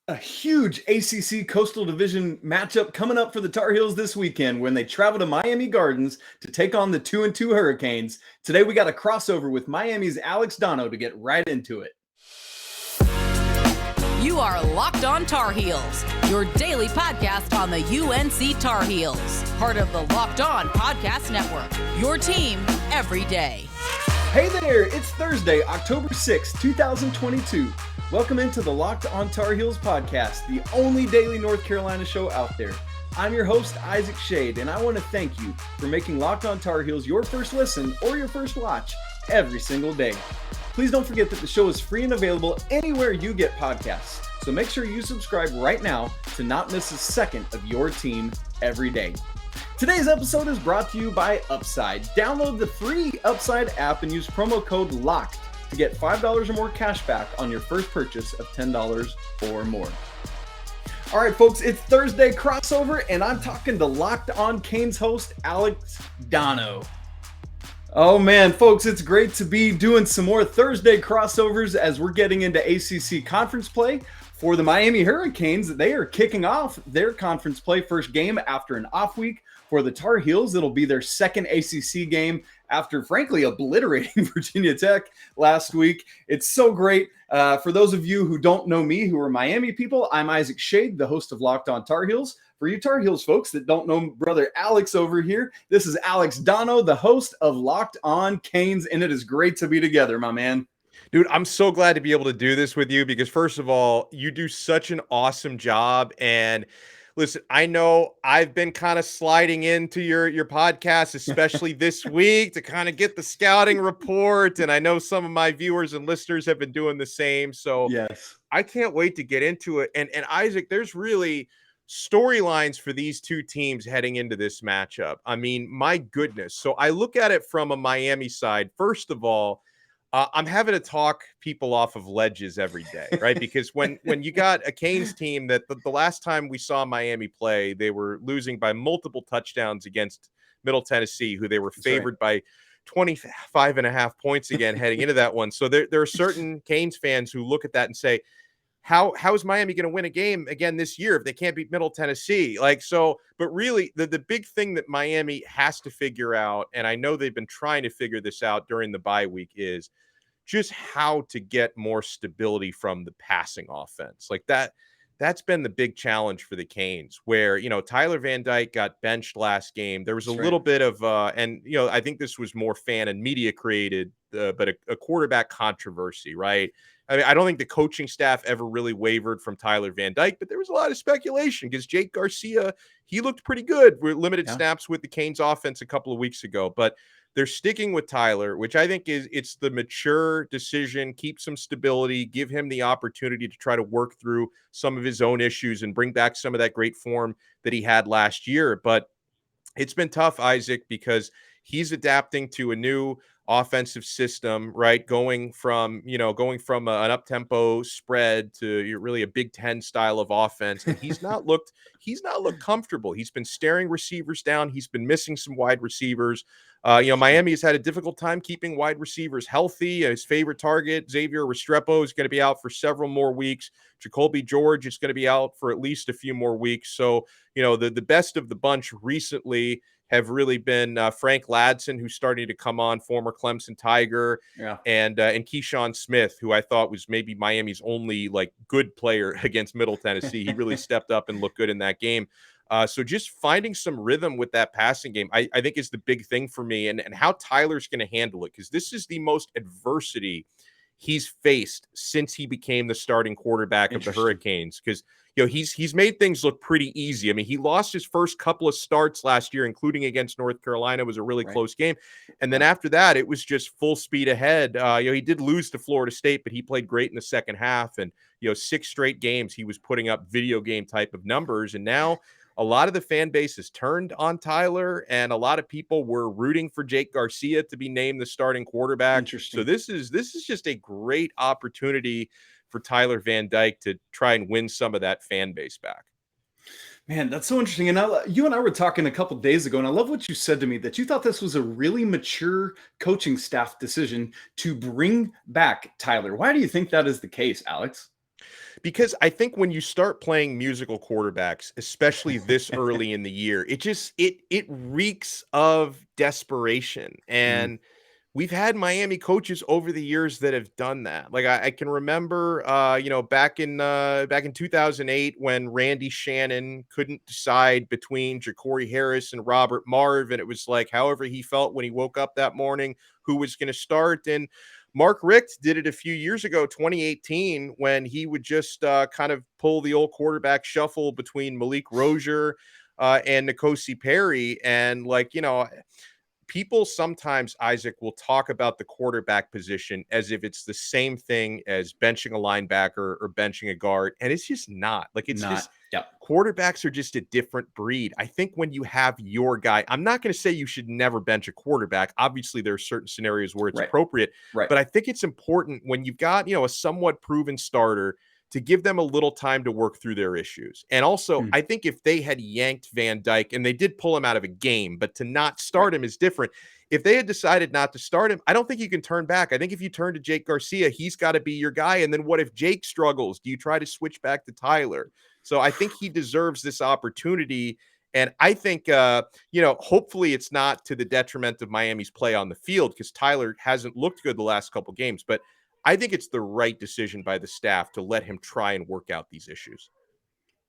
A huge ACC Coastal Division matchup coming up for the Tar Heels this weekend when they travel to Miami Gardens to take on the 2-2 Hurricanes. Today we got a crossover with Miami's Alex Donno to get right into it. You are Locked On Tar Heels, your daily podcast on the UNC Tar Heels, part of the Locked On Podcast Network, your team every day. Hey there, it's Thursday, October 6th, 2022. Welcome into the Locked On Tar Heels podcast, the only daily North Carolina show out there. I'm your host, Isaac Schade, and I want to thank you for making Locked On Tar Heels your first listen or your first watch every single day. Please don't forget that the show is free and available anywhere you get podcasts, so make sure you subscribe right now to not miss a second of your team every day. Today's episode is brought to you by Upside. Download the free Upside app and use promo code LOCKED to get $5 or more cash back on your first purchase of $10 or more. All right, folks, it's Thursday crossover, and I'm talking to Locked On Canes host Alex Donno. Oh man, folks, it's great to be doing some more Thursday crossovers as we're getting into ACC conference play for the Miami Hurricanes. They are kicking off their conference play first game after an off week. For the Tar Heels, it'll be their second ACC game after, frankly, obliterating Virginia Tech last week. It's so great. For those of you who don't know me, who are Miami people, I'm Isaac Schade, the host of Locked On Tar Heels. For you Tar Heels folks that don't know brother Alex over here, this is Alex Donno, the host of Locked On Canes, and it is great to be together, my man. Dude, I'm so glad to be able to do this with you because, first of all, you do such an awesome job. And listen, I know I've been kind of sliding into your podcast, especially this week, to kind of get the scouting report. And I know some of my viewers and listeners have been doing the same. So yes, I can't wait to get into it. And Isaac, there's really storylines for these two teams heading into this matchup. I mean, my goodness. So I look at it from a Miami side. First of all, I'm having to talk people off of ledges every day, right? Because when you got a Canes team that the last time we saw Miami play, they were losing by multiple touchdowns against Middle Tennessee, who they were favored by 25 and a half points again heading into that one. So there are certain Canes fans who look at that and say, how is Miami going to win a game again this year if they can't beat Middle Tennessee? But really the big thing that Miami has to figure out, and I know they've been trying to figure this out during the bye week, is just how to get more stability from the passing offense. Like that's been the big challenge for the Canes, where, Tyler Van Dyke got benched last game. There was a little bit of, I think this was more fan and media created, but a quarterback controversy, right? I mean, I don't think the coaching staff ever really wavered from Tyler Van Dyke, but there was a lot of speculation because Jake Garcia, he looked pretty good with limited snaps with the Canes offense a couple of weeks ago, but they're sticking with Tyler, which I think it's the mature decision, keep some stability, give him the opportunity to try to work through some of his own issues and bring back some of that great form that he had last year. But it's been tough, Isaac, because he's adapting to a new offensive system, right? Going from an up-tempo spread to really a Big Ten style of offense. And he's not looked comfortable. He's been staring receivers down. He's been missing some wide receivers. Miami has had a difficult time keeping wide receivers healthy. His favorite target, Xavier Restrepo, is going to be out for several more weeks. Jacolby George is going to be out for at least a few more weeks. So, the best of the bunch recently have really been Frank Ladson, who's starting to come on, former Clemson Tiger, and Keyshawn Smith, who I thought was maybe Miami's only good player against Middle Tennessee. He really stepped up and looked good in that game. So just finding some rhythm with that passing game, I think is the big thing for me, and how Tyler's going to handle it, because this is the most adversity he's faced since he became the starting quarterback of the Hurricanes, because he's made things look pretty easy. I mean, he lost his first couple of starts last year, including against North Carolina. It was a really close game. And then after that, it was just full speed ahead. He did lose to Florida State, but he played great in the second half. And, 6 straight games, he was putting up video game type of numbers. And now a lot of the fan base has turned on Tyler, and a lot of people were rooting for Jake Garcia to be named the starting quarterback. So this is just a great opportunity for Tyler Van Dyke to try and win some of that fan base back. Man, that's so interesting. And you and I were talking a couple days ago, and I love what you said to me, that you thought this was a really mature coaching staff decision to bring back Tyler. Why do you think that is the case, Alex? Because I think when you start playing musical quarterbacks, especially this early in the year, it reeks of desperation. Mhm. And we've had Miami coaches over the years that have done that. Like I can remember, back in 2008 when Randy Shannon couldn't decide between Ja'Cory Harris and Robert Marv, and it was like however he felt when he woke up that morning, who was going to start. And Mark Richt did it a few years ago, 2018, when he would just kind of pull the old quarterback shuffle between Malik Rozier and N'Kosi Perry, and people sometimes, Isaac, will talk about the quarterback position as if it's the same thing as benching a linebacker or benching a guard. And it's just not. Like, it's Not, just yep. quarterbacks are just a different breed. I think when you have your guy, I'm not going to say you should never bench a quarterback. Obviously, there are certain scenarios where it's Right. appropriate. Right. But I think it's important when you've got, a somewhat proven starter to give them a little time to work through their issues. And also, Mm. I think if they had yanked Van Dyke, and they did pull him out of a game, but to not Right. start him is different. If they had decided not to start him, I don't think you can turn back. I think if you turn to Jake Garcia, he's got to be your guy. And then what if Jake struggles? Do you try to switch back to Tyler? So I think he deserves this opportunity. And I think, hopefully it's not to the detriment of Miami's play on the field, because Tyler hasn't looked good the last couple games. But I think it's the right decision by the staff to let him try and work out these issues.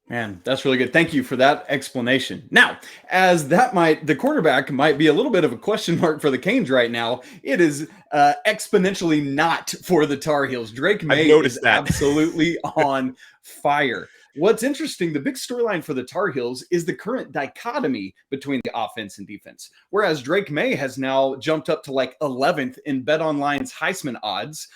Man, that's really good. Thank you for that explanation. Now, as the quarterback might be a little bit of a question mark for the Canes right now, it is exponentially not for the Tar Heels. Drake Maye is absolutely on fire. What's interesting, the big storyline for the Tar Heels is the current dichotomy between the offense and defense. Whereas Drake Maye has now jumped up to like 11th in BetOnline's Heisman odds.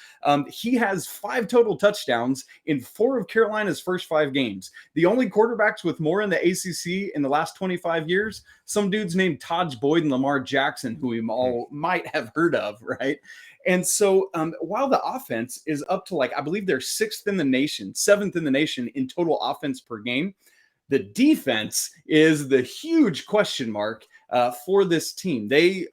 He has 5 total touchdowns in 4 of Carolina's first 5 games. The only quarterbacks with more in the ACC in the last 25 years, some dudes named Taj Boyd and Lamar Jackson, who we all might have heard of, right? And so while the offense is up to I believe they're 7th in the nation in total offense per game, the defense is the huge question mark for this team. They,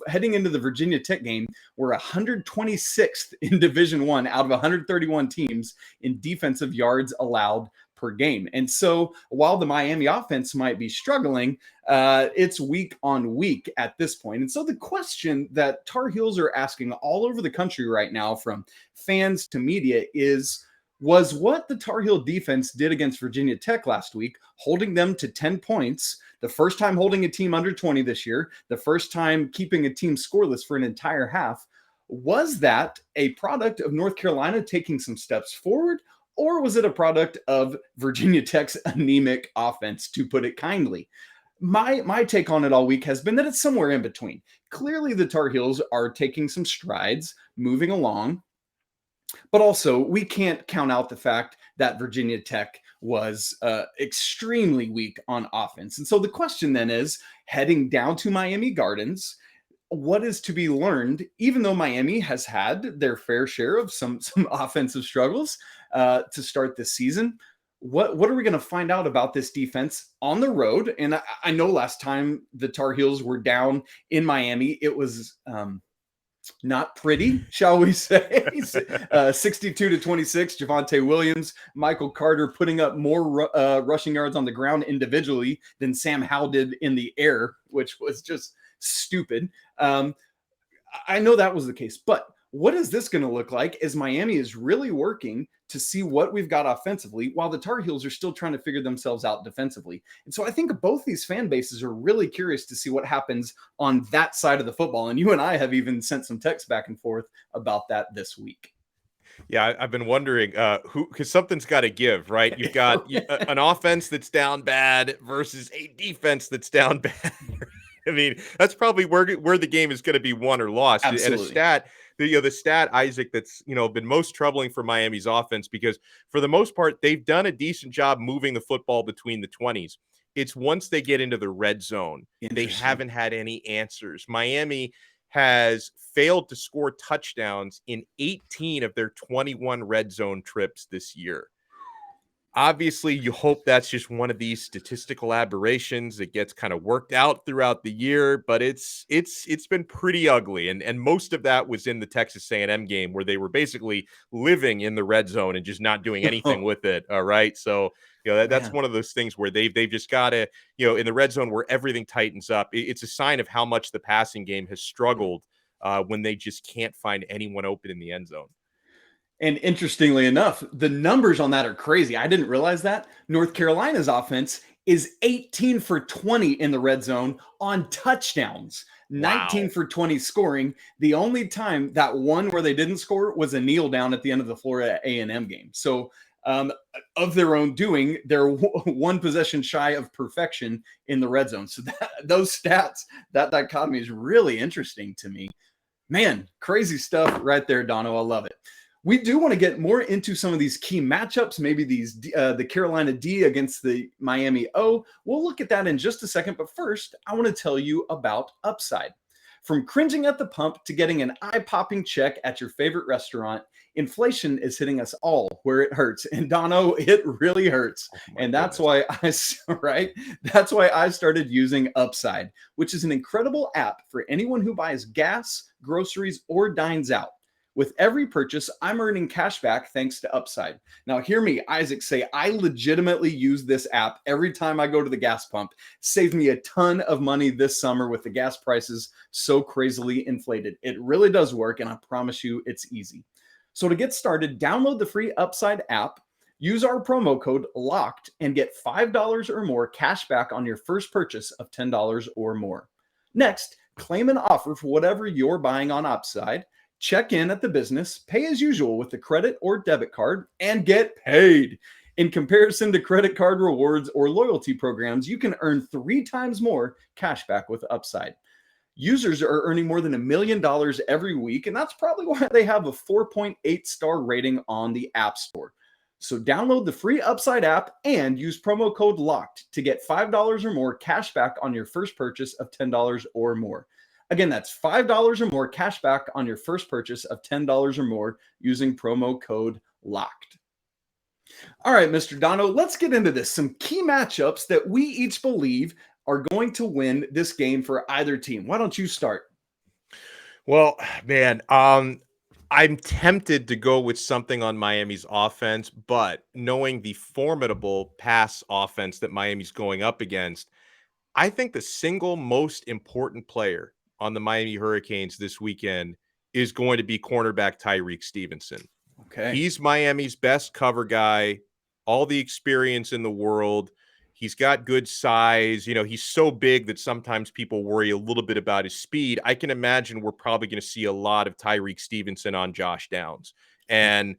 heading into the Virginia Tech game, were 126th in Division I out of 131 teams in defensive yards allowed per game. And so while the Miami offense might be struggling, it's week on week at this point. And so the question that Tar Heels are asking all over the country right now, from fans to media, was what the Tar Heel defense did against Virginia Tech last week, holding them to 10 points, the first time holding a team under 20 this year, the first time keeping a team scoreless for an entire half. Was that a product of North Carolina taking some steps forward, or was it a product of Virginia Tech's anemic offense, to put it kindly? My take on it all week has been that it's somewhere in between. Clearly, the Tar Heels are taking some strides, moving along, but also we can't count out the fact that Virginia Tech was extremely weak on offense. And so the question then is, heading down to Miami Gardens, what is to be learned, even though Miami has had their fair share of some offensive struggles to start this season? What are we going to find out about this defense on the road? And I know last time the Tar Heels were down in Miami, it was not pretty, shall we say. 62-26, Javonte Williams, Michael Carter putting up more rushing yards on the ground individually than Sam Howell did in the air, which was just stupid. I know that was the case, but what is this going to look like as Miami is really working to see what we've got offensively, while the Tar Heels are still trying to figure themselves out defensively? And so I think both these fan bases are really curious to see what happens on that side of the football. And you and I have even sent some texts back and forth about that this week. Yeah, I've been wondering because something's got to give, right? You've got an offense that's down bad versus a defense that's down bad. I mean, that's probably where the game is going to be won or lost. Absolutely. And the stat, Isaac, that's been most troubling for Miami's offense, because for the most part they've done a decent job moving the football between the 20s. It's once they get into the red zone, they haven't had any answers. Miami has failed to score touchdowns in 18 of their 21 red zone trips this year. Obviously, you hope that's just one of these statistical aberrations that gets kind of worked out throughout the year, but it's been pretty ugly, and most of that was in the Texas A&M game where they were basically living in the red zone and just not doing anything with it. All right, so that's one of those things where they've just got to in the red zone where everything tightens up. It's a sign of how much the passing game has struggled when they just can't find anyone open in the end zone. And interestingly enough, the numbers on that are crazy. I didn't realize that. North Carolina's offense is 18 for 20 in the red zone on touchdowns, 19 for 20 scoring. The only time that one where they didn't score was a kneel down at the end of the Florida A&M game. So of their own doing, they're one possession shy of perfection in the red zone. So those stats, that dichotomy is really interesting to me. Man, crazy stuff right there, Donno. I love it. We do want to get more into some of these key matchups, maybe these the Carolina D against the Miami O. We'll look at that in just a second, but first, I want to tell you about Upside. From cringing at the pump to getting an eye-popping check at your favorite restaurant, inflation is hitting us all where it hurts. And Donno, it really hurts. And that's why That's why I started using Upside, which is an incredible app for anyone who buys gas, groceries, or dines out. With every purchase, I'm earning cash back thanks to Upside. Now, hear me, Isaac, say I legitimately use this app every time I go to the gas pump. Saved me a ton of money this summer with the gas prices so crazily inflated. It really does work, and I promise you it's easy. So to get started, download the free Upside app, use our promo code LOCKED, and get $5 or more cash back on your first purchase of $10 or more. Next, claim an offer for whatever you're buying on Upside. Check in at the business, pay as usual with the credit or debit card, and get paid. In comparison to credit card rewards or loyalty programs, you can earn 3 times more cash back with Upside. Users are earning more than $1 million every week, and that's probably why they have a 4.8 star rating on the App Store. So download the free Upside app and use promo code LOCKED to get $5 or more cash back on your first purchase of $10 or more. Again, that's $5 or more cash back on your first purchase of $10 or more using promo code LOCKED. All right, Mr. Donno, let's get into this. Some key matchups that we each believe are going to win this game for either team. Why don't you start? Well, man, I'm tempted to go with something on Miami's offense, but knowing the formidable pass offense that Miami's going up against, I think the single most important player on the Miami Hurricanes this weekend is going to be cornerback Tyrique Stevenson. Okay. He's Miami's best cover guy, all the experience in the world. He's got good size. He's so big that sometimes people worry a little bit about his speed. I can imagine we're probably going to see a lot of Tyrique Stevenson on Josh Downs. And,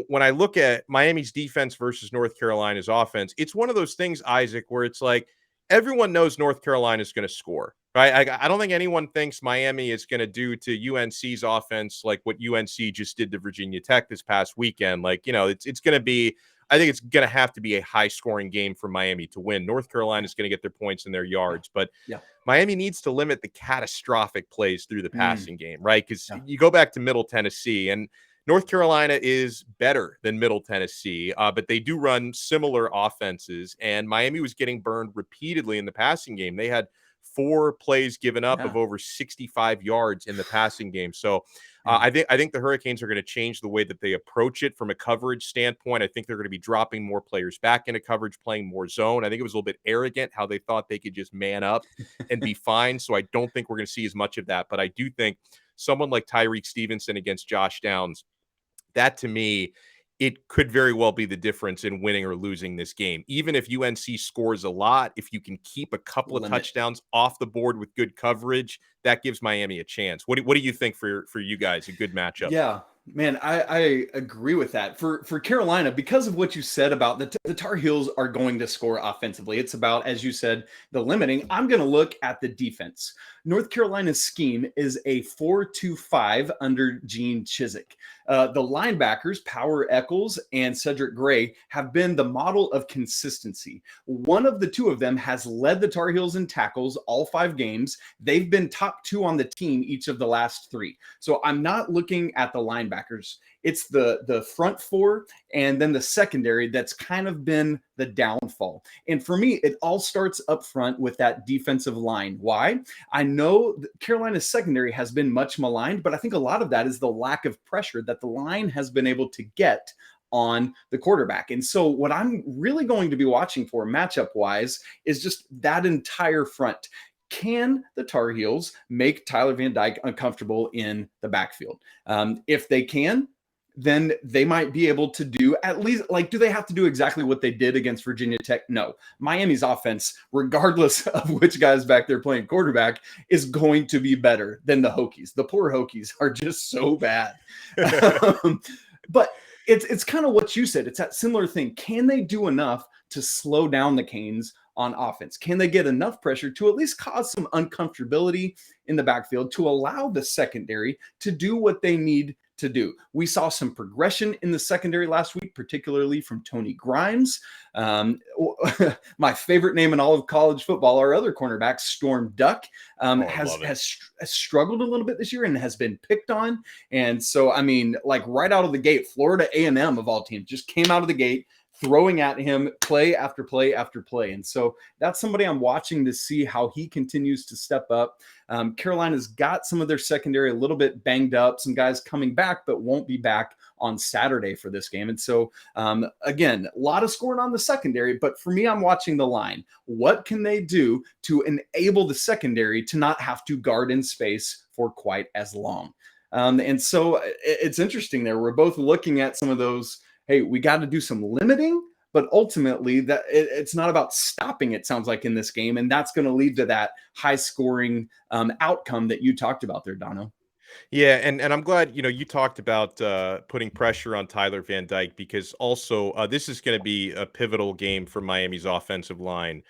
when I look at Miami's defense versus North Carolina's offense, it's one of those things, Isaac, where it's like everyone knows North Carolina is going to score. Right. I don't think anyone thinks Miami is going to do to UNC's offense like what UNC just did to Virginia Tech this past weekend. It's going to be, I think it's going to have to be a high scoring game for Miami to win. North Carolina is going to get their points and their yards, but Miami needs to limit the catastrophic plays through the passing game, right? Because you go back to Middle Tennessee, and North Carolina is better than Middle Tennessee, but they do run similar offenses, and Miami was getting burned repeatedly in the passing game. They had 4 plays given up of over 65 yards in the passing game. So I think the Hurricanes are going to change the way that they approach it from a coverage standpoint. I think they're going to be dropping more players back into coverage, playing more zone. I think it was a little bit arrogant how they thought they could just man up and be fine. So I don't think we're going to see as much of that. But I do think someone like Tyrique Stevenson against Josh Downs, that to me, it could very well be the difference in winning or losing this game. Even if UNC scores a lot, if you can keep a couple of touchdowns off the board with good coverage, that gives Miami a chance. What do you think for you guys, a good matchup? Yeah, man, I agree with that. For Carolina, because of what you said about the Tar Heels are going to score offensively. It's about, as you said, the limiting. I'm going to look at the defense. North Carolina's scheme is a 4-2-5 under Gene Chizik. The linebackers, Power Echols and Cedric Gray, have been the model of consistency. One of the two of them has led the Tar Heels in tackles all 5 games. They've been top 2 on the team each of the last 3. So I'm not looking at the linebackers. It's the front 4 and then the secondary that's kind of been the downfall. And for me, it all starts up front with that defensive line. Why? I know Carolina's secondary has been much maligned, but I think a lot of that is the lack of pressure that the line has been able to get on the quarterback. And so what I'm really going to be watching for matchup wise is just that entire front. Can the Tar Heels make Tyler Van Dyke uncomfortable in the backfield? If they can, then they might be able to do at least, like, do they have to do exactly what they did against Virginia Tech? No. Miami's offense, regardless of which guy's back there playing quarterback, is going to be better than the Hokies. The poor Hokies are just so bad. But it's kind of what you said. It's that similar thing. Can they do enough to slow down the Canes on offense? Can they get enough pressure to at least cause some uncomfortability in the backfield to allow the secondary to do what they need to do? We saw some progression in the secondary last week, particularly from Tony Grimes. My favorite name in all of college football, our other cornerback, Storm Duck, has struggled a little bit this year and has been picked on. And so, I mean, like right out of the gate, Florida A&M of all teams just came out of the gate throwing at him play after play after play. And so that's somebody I'm watching to see how he continues to step up. Carolina's got some of their secondary a little bit banged up, some guys coming back, but won't be back on Saturday for this game. And so, again, a lot of scoring on the secondary, but for me, I'm watching the line. What can they do to enable the secondary to not have to guard in space for quite as long? And so it's interesting there. We're both looking at some of those, hey, we got to do some limiting, but ultimately that it's not about stopping, it sounds like, in this game. And that's going to lead to that high scoring outcome that you talked about there, Donno. Yeah, and I'm glad, you talked about putting pressure on Tyler Van Dyke, because also this is going to be a pivotal game for Miami's offensive line.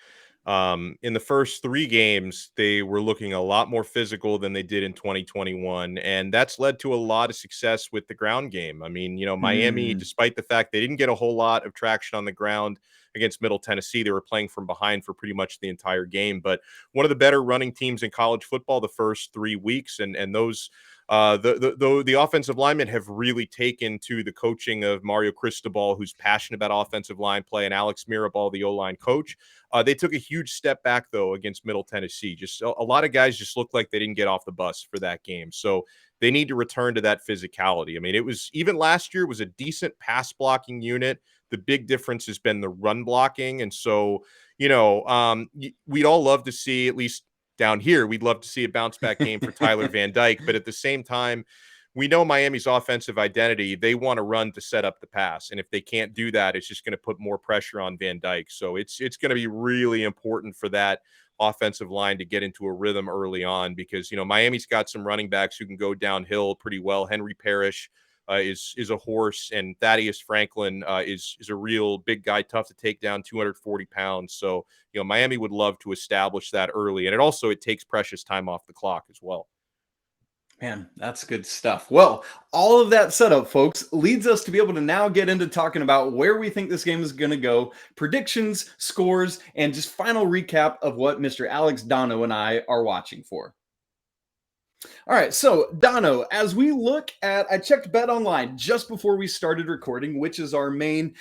In the first 3 games, they were looking a lot more physical than they did in 2021, and that's led to a lot of success with the ground game. I mean, Miami, despite the fact they didn't get a whole lot of traction on the ground against Middle Tennessee, they were playing from behind for pretty much the entire game. But one of the better running teams in college football the first 3 weeks, and those the offensive linemen have really taken to the coaching of Mario Cristobal, who's passionate about offensive line play, and Alex Mirabal, the O-line coach. They took a huge step back, though, against Middle Tennessee. Just a lot of guys just looked like they didn't get off the bus for that game. So they need to return to that physicality. I mean, it was, even last year, was a decent pass blocking unit. The big difference has been the run blocking. And so, we'd all love to see, at least down here, we'd love to see a bounce back game for Tyler Van Dyke. But at the same time, we know Miami's offensive identity. They want to run to set up the pass. And if they can't do that, it's just going to put more pressure on Van Dyke. So it's going to be really important for that offensive line to get into a rhythm early on, because, Miami's got some running backs who can go downhill pretty well. Henry Parrish is a horse, and Thaddeus Franklin is a real big guy, tough to take down, 240 pounds. So, Miami would love to establish that early. And it takes precious time off the clock as well. Man, that's good stuff. Well, all of that setup, folks, leads us to be able to now get into talking about where we think this game is going to go, predictions, scores, and just final recap of what Mr. Alex Donno and I are watching for. All right, so Donno, as we look at, I checked BetOnline just before we started recording, which is our main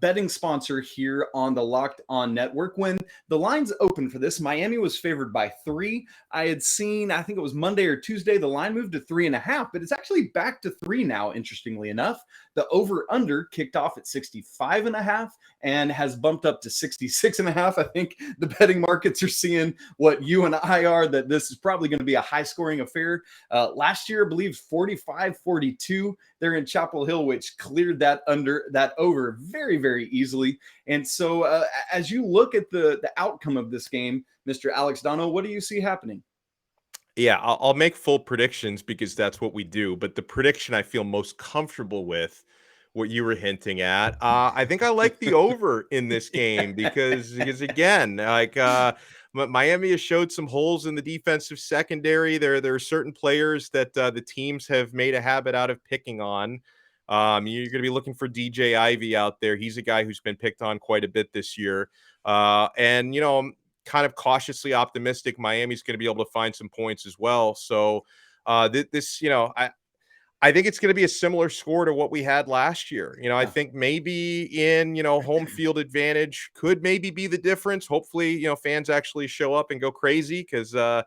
betting sponsor here on the Locked On Network. When the lines opened for this, Miami was favored by 3. I had seen, I think it was Monday or Tuesday, the line moved to 3.5, but it's actually back to 3 now, interestingly enough. The over-under kicked off at 65.5 and has bumped up to 66.5. I think the betting markets are seeing what you and I are, that this is probably going to be a high-scoring affair. Last year, I believe 45-42 there in Chapel Hill, which cleared that over very, very easily. And so as you look at the outcome of this game, Mr. Alex Donno, what do you see happening? Yeah, I'll make full predictions because that's what we do. But the prediction I feel most comfortable with, what you were hinting at, I think I like the over in this game because again, like Miami has showed some holes in the defensive secondary. There are certain players that the teams have made a habit out of picking on. You're going to be looking for DJ Ivey out there. He's a guy who's been picked on quite a bit this year. And, I'm kind of cautiously optimistic Miami's going to be able to find some points as well. So this, I think it's going to be a similar score to what we had last year. I think maybe in, home field advantage could maybe be the difference. Hopefully, fans actually show up and go crazy because, I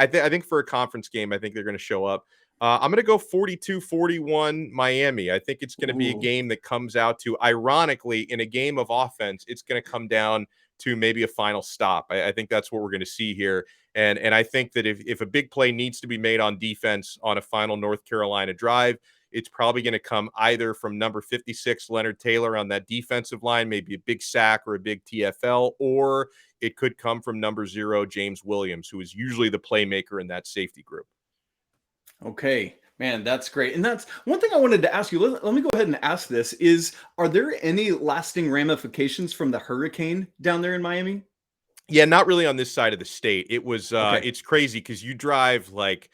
think for a conference game, I think they're going to show up. I'm going to go 42-41 Miami. I think it's going to be a game that comes out to, ironically, in a game of offense, it's going to come down to maybe a final stop. I think that's what we're going to see here. And I think that if a big play needs to be made on defense on a final North Carolina drive, it's probably going to come either from number 56, Leonard Taylor, on that defensive line, maybe a big sack or a big TFL, or it could come from number 0, James Williams, who is usually the playmaker in that safety group. Okay, man, that's great. And that's one thing I wanted to ask you. Let me go ahead and ask this are there any lasting ramifications from the hurricane down there in Miami? Yeah, not really on this side of the state. It was, Okay. It's crazy because you drive like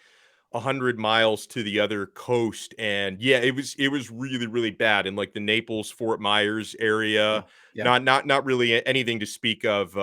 100 miles to the other coast, and yeah, it was really, really bad in like the Naples, Fort Myers area. Oh, yeah. Not really anything to speak of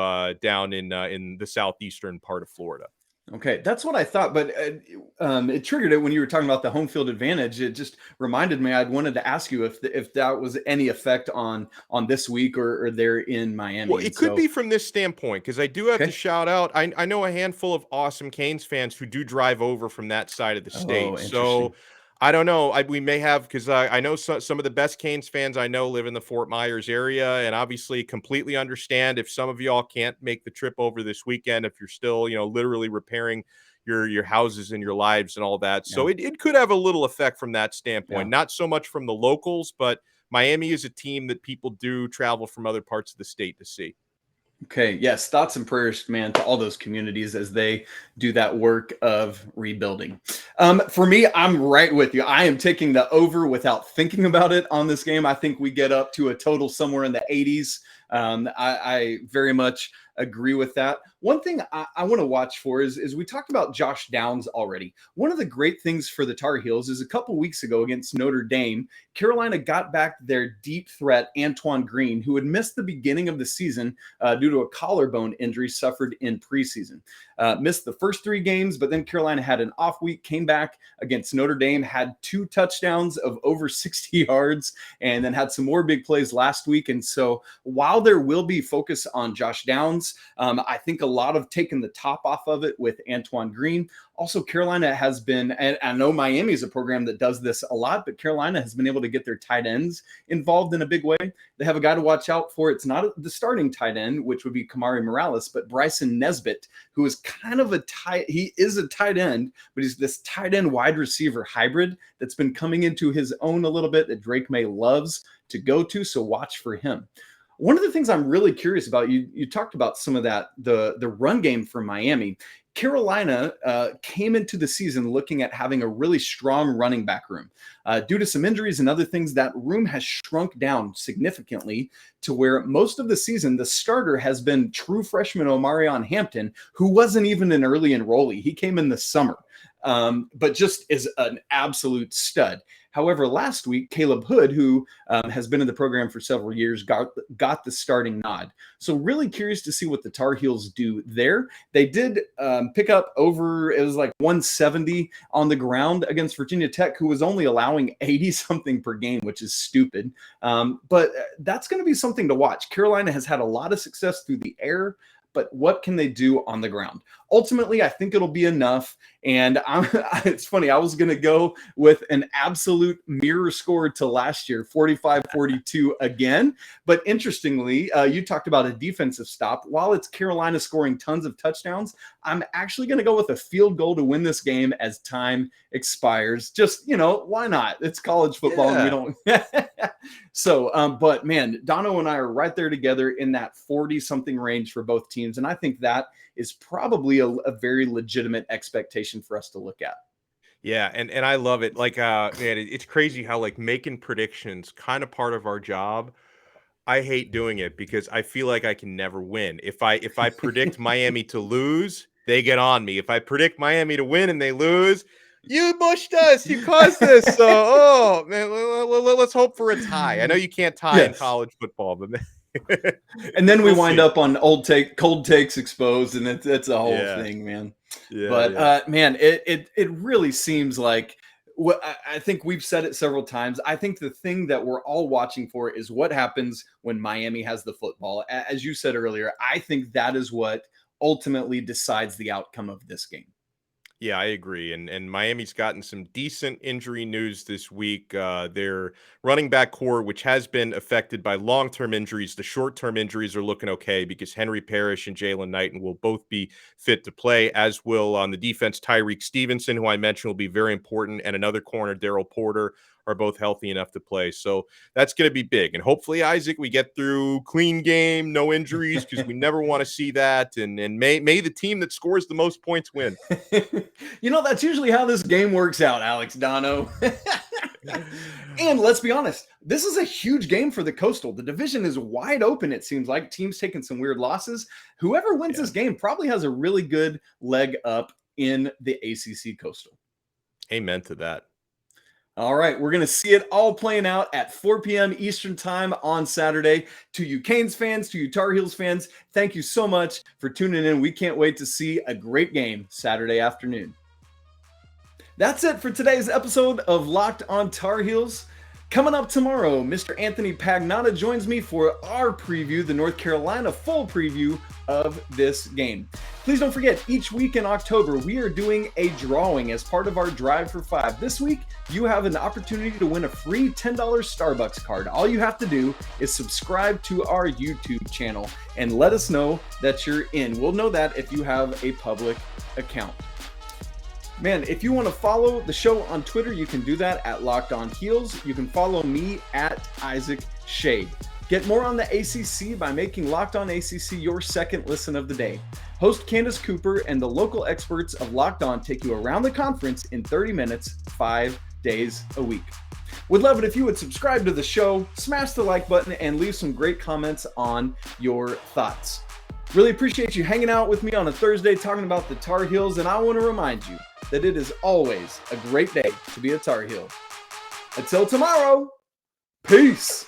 down in the southeastern part of Florida. Okay, that's what I thought, but it triggered it when you were talking about the home field advantage. It just reminded me. I wanted to ask you if that was any effect on this week or there in Miami. Well, it could be from this standpoint because I do have to shout out. I know a handful of awesome Canes fans who do drive over from that side of the state. So I don't know. We may have because I know some of the best Canes fans I know live in the Fort Myers area, and obviously completely understand if some of y'all can't make the trip over this weekend. If you're still, literally repairing your houses and your lives and all that, so it could have a little effect from that standpoint. Not so much from the locals, but Miami is a team that people do travel from other parts of the state to see. Okay. Yes. Thoughts and prayers, man, to all those communities as they do that work of rebuilding. For me, I'm right with you. I am taking the over without thinking about it on this game. I think we get up to a total somewhere in the 80s. I very much agree with that. One thing I want to watch for is we talked about Josh Downs already. One of the great things for the Tar Heels is a couple weeks ago against Notre Dame, Carolina got back their deep threat, Antoine Greene, who had missed the beginning of the season due to a collarbone injury suffered in preseason. Missed the first 3 games, but then Carolina had an off week, came back against Notre Dame, had 2 touchdowns of over 60 yards, and then had some more big plays last week. And so while there will be focus on Josh Downs, I think a lot of taking the top off of it with Antoine Greene. Also, Carolina has been, and I know Miami is a program that does this a lot, but Carolina has been able to get their tight ends involved in a big way. They have a guy to watch out for. It's not the starting tight end, which would be Kamari Morales, but Bryson Nesbit, who is kind of he is a tight end, but he's this tight end wide receiver hybrid that's been coming into his own a little bit that Drake Maye loves to go to. So watch for him. One of the things I'm really curious about, you talked about some of that, the run game for Miami. Carolina came into the season looking at having a really strong running back room. Due to some injuries and other things, that room has shrunk down significantly to where most of the season, the starter has been true freshman Omarion Hampton, who wasn't even an early enrollee. He came in the summer, but just is an absolute stud. However, last week, Caleb Hood, who has been in the program for several years, got the starting nod. So really curious to see what the Tar Heels do there. They did pick up over, it was like 170 on the ground against Virginia Tech, who was only allowing 80-something per game, which is stupid. But that's going to be something to watch. Carolina has had a lot of success through the air, but what can they do on the ground? Ultimately, I think it'll be enough. And it's funny, I was going to go with an absolute mirror score to last year, 45-42 again. But interestingly, you talked about a defensive stop. While it's Carolina scoring tons of touchdowns, I'm actually going to go with a field goal to win this game as time expires. Just, why not? It's college football and we don't. So, but man, Donno and I are right there together in that 40-something range for both teams. And I think that is probably a very legitimate expectation for us to look at. Yeah, and I love it. Like, man, it's crazy how like making predictions kind of part of our job. I hate doing it because I feel like I can never win. If I predict Miami to lose, they get on me. If I predict Miami to win and they lose, you mushed us. You caused this. So, oh man, let's hope for a tie. I know you can't tie in college football, but and then we wind up on cold takes exposed, and it's a whole thing, man. Yeah, but man, it really seems like. I think we've said it several times. I think the thing that we're all watching for is what happens when Miami has the football. As you said earlier, I think that is what ultimately decides the outcome of this game. Yeah, I agree. And Miami's gotten some decent injury news this week. Their running back core, which has been affected by long-term injuries, the short-term injuries are looking okay because Henry Parrish and Jalen Knighton will both be fit to play, as will on the defense Tyreek Stevenson, who I mentioned will be very important, and another corner, Daryl Porter, are both healthy enough to play. So that's going to be big. And hopefully, Isaac, we get through clean game, no injuries, because we never want to see that. And may the team that scores the most points win. That's usually how this game works out, Alex Donno. And let's be honest, this is a huge game for the Coastal. The division is wide open, it seems like. Teams taking some weird losses. Whoever wins this game probably has a really good leg up in the ACC Coastal. Amen to that. All right, we're going to see it all playing out at 4 p.m. Eastern time on Saturday. To you Canes fans, to you Tar Heels fans, thank you so much for tuning in. We can't wait to see a great game Saturday afternoon. That's it for today's episode of Locked on Tar Heels. Coming up tomorrow, Mr. Anthony Pagnotta joins me for our preview, the North Carolina full preview of this game. Please don't forget, each week in October, we are doing a drawing as part of our Drive for 5. This week, you have an opportunity to win a free $10 Starbucks card. All you have to do is subscribe to our YouTube channel and let us know that you're in. We'll know that if you have a public account. Man, if you want to follow the show on Twitter, you can do that at Locked On Heels. You can follow me at Isaac Schade. Get more on the ACC by making Locked On ACC your second listen of the day. Host Candace Cooper and the local experts of Locked On take you around the conference in 30 minutes, 5 days a week. Would love it if you would subscribe to the show, smash the like button, and leave some great comments on your thoughts. Really appreciate you hanging out with me on a Thursday talking about the Tar Heels, and I want to remind you that it is always a great day to be a Tar Heel. Until tomorrow, peace!